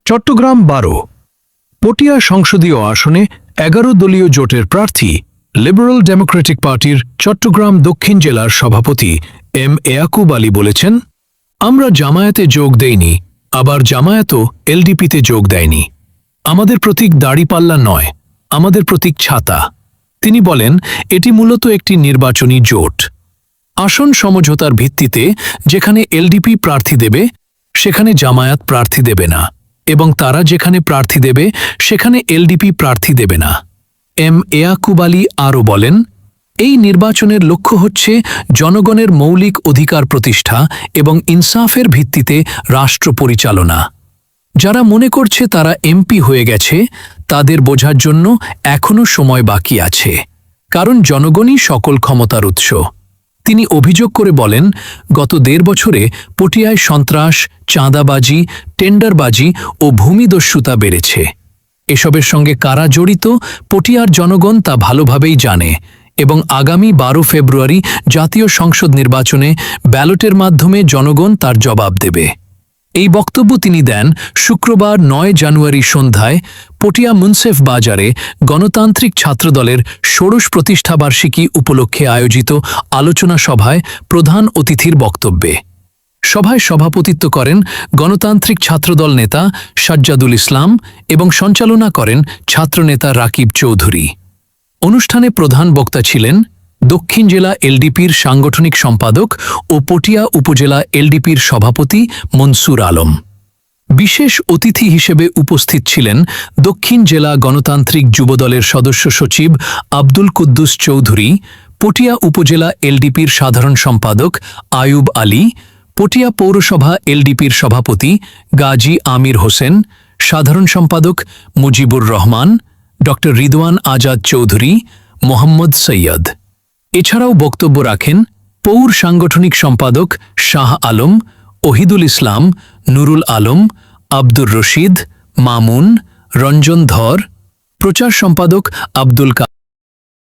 চট্টগ্রাম ১২ পটিয়া সংসদীয় আসনে ১১ দলীয় জোটের প্রার্থী লিবারেল ডেমোক্রেটিক পার্টির চট্টগ্রাম দক্ষিণ জেলার সভাপতি এম ইয়াকুব আলী বলেছেন, আমরা জামায়াতে যোগ দেইনি, আবার জামায়াতও এলডিপিতে যোগ দেয়নি। আমাদের প্রতীক দাড়িপাল্লা নয়, আমাদের প্রতীক ছাতা। তিনি বলেন, এটি মূলত একটি নির্বাচনী জোট। আসন সমঝোতার ভিত্তিতে যেখানে এলডিপি প্রার্থী দেবে সেখানে জামায়াত প্রার্থী দেবে না, এবং তারা যেখানে প্রার্থী দেবে সেখানে এলডিপি প্রার্থী দেবে না। এম ইয়াকুব আলী আরও বলেন, এই নির্বাচনের লক্ষ্য হচ্ছে জনগণের মৌলিক অধিকার প্রতিষ্ঠা এবং ইনসাফের ভিত্তিতে রাষ্ট্র পরিচালনা। যারা মনে করছে তারা এমপি হয়ে গেছে, তাদের বোঝার জন্য এখনও সময় বাকি আছে, কারণ জনগণই সকল ক্ষমতার উৎস। তিনি অভিযোগ করে বলেন, গত ১.৫ বছরে পটিয়ায় সন্ত্রাস, চাঁদাবাজি, টেন্ডারবাজি ও ভূমিদস্যুতা বেড়েছে। এসবের সঙ্গে কারা জড়িত পটিয়ার জনগণ তা ভালোভাবেই জানে, এবং আগামী ১২ ফেব্রুয়ারি জাতীয় সংসদ নির্বাচনে ব্যালটের মাধ্যমে জনগণ তার জবাব দেবে। এই বক্তব্য তিনি দেন শুক্রবার ৯ জানুয়ারি সন্ধ্যায় পটিয়া মুন্সেফ বাজারে গণতান্ত্রিক ছাত্রদলের ষোড়শ প্রতিষ্ঠাবার্ষিকী উপলক্ষে আয়োজিত আলোচনা সভায় প্রধান অতিথির বক্তব্যে। সভায় সভাপতিত্ব করেন গণতান্ত্রিক ছাত্রদল নেতা সাজ্জাদুল ইসলাম এবং সঞ্চালনা করেন ছাত্রনেতা রাকিব চৌধুরী। অনুষ্ঠানে প্রধান বক্তা ছিলেন দক্ষিণ জেলা এলডিপির সাংগঠনিক সম্পাদক ও পটিয়া উপজেলা এলডিপির সভাপতি মনসুর আলম। বিশেষ অতিথি হিসেবে উপস্থিত ছিলেন দক্ষিণ জেলা গণতান্ত্রিক যুবদলের সদস্য সচিব আব্দুল কুদ্দুস চৌধুরী, পটিয়া উপজেলা এলডিপির সাধারণ সম্পাদক আয়ুব আলী, পটিয়া পৌরসভা এলডিপির সভাপতি গাজী আমির হোসেন, সাধারণ সম্পাদক মুজিবুর রহমান, ড রিদওয়ান আজাদ চৌধুরী, মোহাম্মদ সৈয়দ। এছাড়াও বক্তব্য রাখেন পৌর সাংগঠনিক সম্পাদক শাহ আলম, ওহিদুল ইসলাম, নুরুল আলম, আব্দুর রশিদ, মামুন, রঞ্জন ধর, প্রচার সম্পাদক আব্দুল